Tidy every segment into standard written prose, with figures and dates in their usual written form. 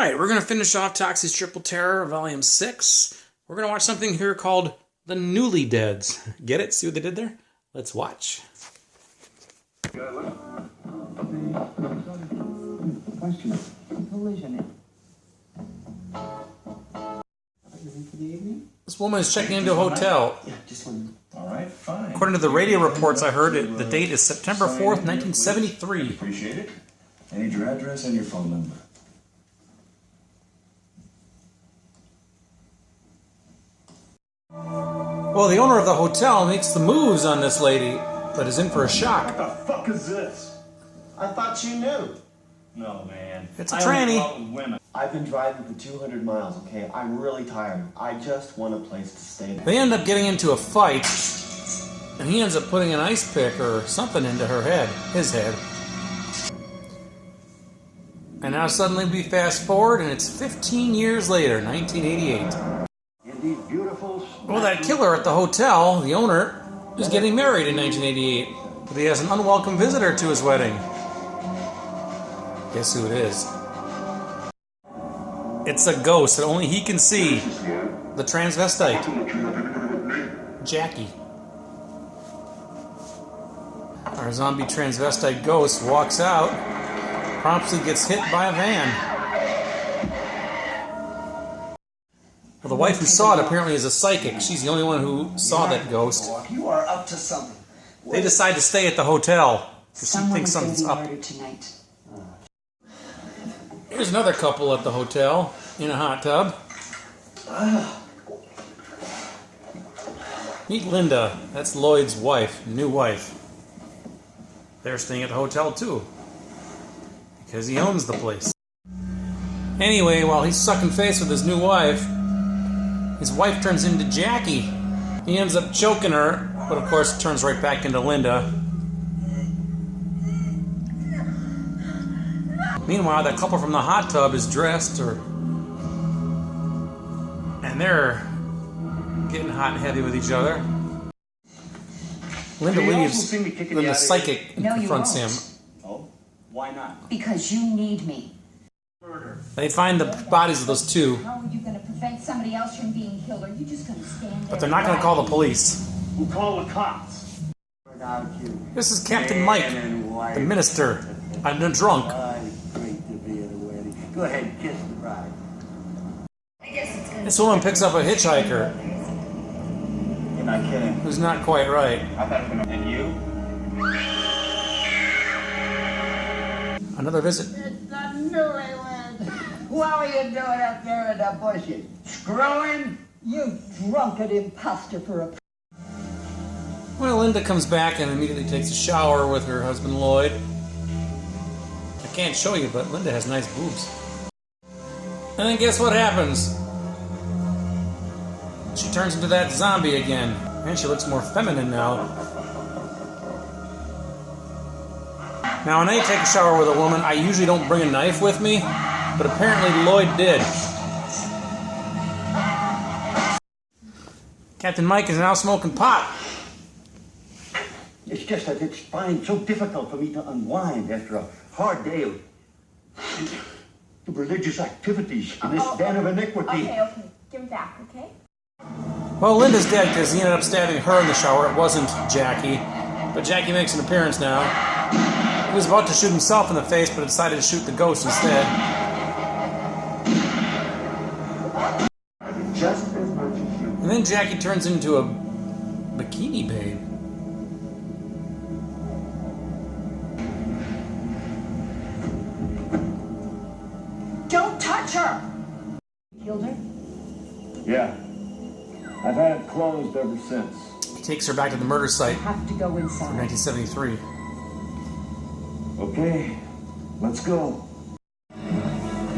Alright, we're going to finish off Toxie's Triple Terror, Volume 6. We're going to watch something here called The NEWLYDEADS. Get it? See what they did there? Let's watch. This woman is checking into a hotel. Alright, fine. According to the radio reports I heard, the date is September 4th, 1973. Appreciate it. I need your address and your phone number. Well, the owner of the hotel makes the moves on this lady, but is in for a shock. What the fuck is this? I thought you knew. No, man. It's a tranny. I've been driving for 200 miles, okay? I'm really tired. I just want a place to stay. They end up getting into a fight, and he ends up putting an ice pick or something into her head, his head. And now suddenly we fast forward, and it's 15 years later, 1988. Well, that killer at the hotel, the owner, is getting married in 1988, but he has an unwelcome visitor to his wedding. Guess who it is? It's a ghost that only he can see. The transvestite. Jackie. Our zombie transvestite ghost walks out, promptly gets hit by a van. Well, the wife who saw it apparently is a psychic. She's the only one who saw that ghost. You are up to something. They decide to stay at the hotel because she thinks something's up. Tonight. Here's another couple at the hotel in a hot tub. Meet Linda. That's Lloyd's wife, new wife. They're staying at the hotel too because he owns the place. Anyway, while he's sucking face with his new wife, his wife turns into Jackie. He ends up choking her, but of course turns right back into Linda. Meanwhile, that couple from the hot tub is dressed, and they're getting hot and heavy with each other. Linda leaves, then the psychic confronts him. Oh, why not? Because you need me. They find the bodies of those two, How are you going to prevent somebody else from being killed? Are you just going to stand there? but they're not going to call the police. We'll call the cops. This is Captain Mike, the minister, and a drunk. Go ahead, kiss the bride. This woman picks up a hitchhiker You're not kidding. who's not quite right. And you? Another visit. It's the Newlyweds. What are you doing up there in the bushes? Screwing? You drunken imposter for a... Well, Linda comes back and immediately takes a shower with her husband Lloyd. I can't show you, but Linda has nice boobs. And then guess what happens? She turns into that zombie again. And she looks more feminine now. Now, when I take a shower with a woman, I usually don't bring a knife with me, but apparently Lloyd did. Captain Mike is now smoking pot. It's just that it's fine so difficult for me to unwind after a hard day of religious activities in this den of iniquity. Okay. Give it back, okay? Well, Linda's dead because he ended up stabbing her in the shower. It wasn't Jackie. But Jackie makes an appearance now. He was about to shoot himself in the face, but decided to shoot the ghost instead. Just as much as you. And then Jackie turns into a bikini babe. Don't touch her! Killed her? Yeah. I've had it closed ever since. He takes her back to the murder site You have to go in inside. 1973. Okay, let's go.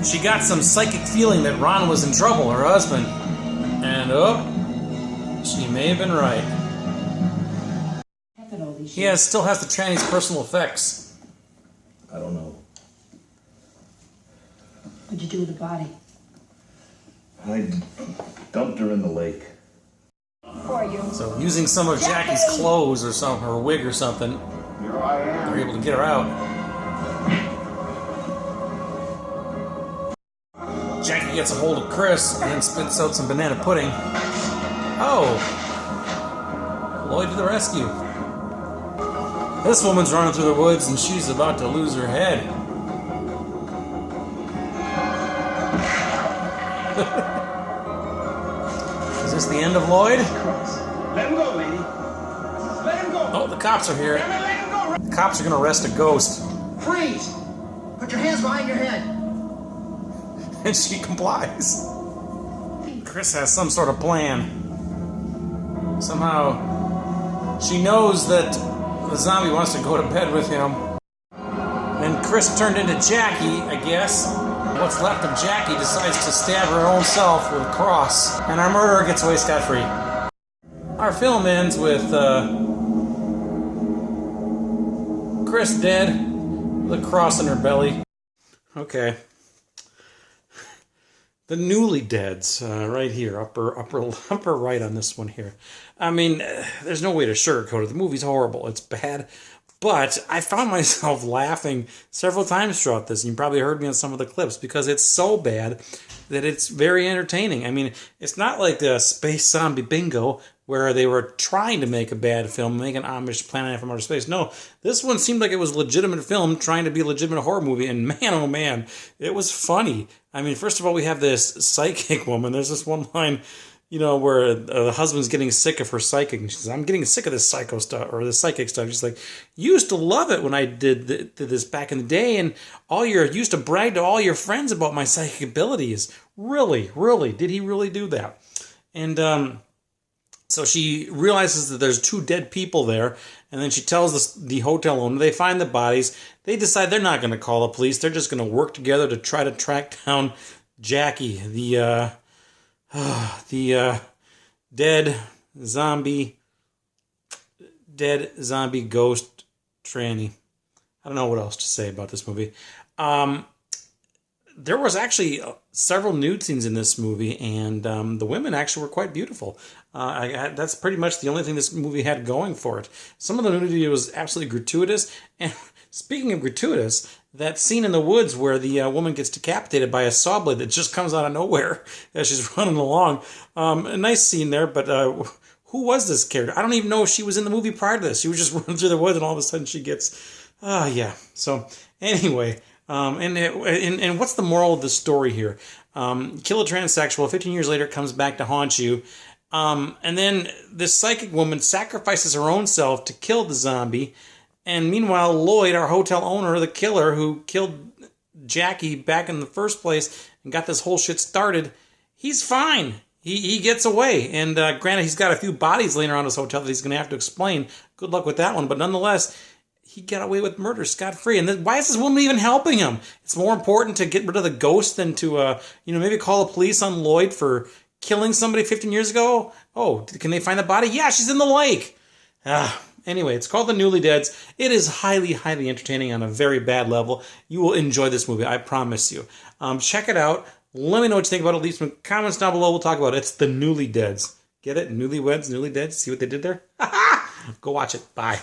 She got some psychic feeling that Ron was in trouble, her husband. And, she may have been right. He still has the tranny's personal effects. I don't know. What'd you do with the body? I dumped her in the lake. For you. So, using some of Jackie's clothes or her wig or something, Here I am. they're able to get her out. gets a hold of Chris and then spits out some banana pudding. Oh! Lloyd to the rescue. This woman's running through the woods and she's about to lose her head. Is this the end of Lloyd? Let him go, lady. Let him go. Oh, the cops are here. Let him go. The cops are going to arrest a ghost. Freeze! Put your hands behind your head. And she complies. Chris has some sort of plan. Somehow, she knows that the zombie wants to go to bed with him. And Chris turned into Jackie, I guess. What's left of Jackie decides to stab her own self with a cross. And our murderer gets away scot-free. Our film ends with Chris dead with a cross in her belly. Okay. The NEWLYDEADS, right here, upper right on this one here. I mean, there's no way to sugarcoat it. The movie's horrible. It's bad. But I found myself laughing several times throughout this. And you probably heard me on some of the clips because it's so bad that it's very entertaining. I mean, it's not like the Space Zombie Bingo where they were trying to make a bad film, make an homage to Planet from Outer Space. No, this one seemed like it was a legitimate film trying to be a legitimate horror movie, and man, oh man, it was funny. I mean, first of all, we have this psychic woman. There's this one line, you know, where the husband's getting sick of her psychic, and she says, I'm getting sick of this psycho stuff, or this psychic stuff. She's like, you used to love it when I did this back in the day, and you used to brag to all your friends about my psychic abilities. Really? Did he really do that? And, so she realizes that there's 2 dead people there, and then she tells the hotel owner. They find the bodies. They decide they're not going to call the police. They're just going to work together to try to track down Jackie, the dead zombie ghost tranny. I don't know what else to say about this movie. There was actually several nude scenes in this movie, and the women actually were quite beautiful. That's pretty much the only thing this movie had going for it. Some of the nudity was absolutely gratuitous. And speaking of gratuitous, that scene in the woods where the woman gets decapitated by a saw blade that just comes out of nowhere as she's running along. A nice scene there, but who was this character? I don't even know if she was in the movie prior to this. She was just running through the woods, and all of a sudden she gets... yeah. So, anyway... And what's the moral of the story here? Kill a transsexual, 15 years later it comes back to haunt you. And then this psychic woman sacrifices her own self to kill the zombie. And meanwhile, Lloyd, our hotel owner, the killer who killed Jackie back in the first place and got this whole shit started, he's fine. He gets away. And granted, he's got a few bodies laying around his hotel that he's going to have to explain. Good luck with that one. But nonetheless... he got away with murder scot-free. And then, why is this woman even helping him? It's more important to get rid of the ghost than to, maybe call the police on Lloyd for killing somebody 15 years ago. Oh, can they find the body? Yeah, she's in the lake. Anyway, it's called The NEWLYDEADS. It is highly, highly entertaining on a very bad level. You will enjoy this movie, I promise you. Check it out. Let me know what you think about it. Leave some comments down below. We'll talk about it. It's The NEWLYDEADS. Get it? Newlyweds, NEWLYDEADS. See what they did there? Go watch it. Bye.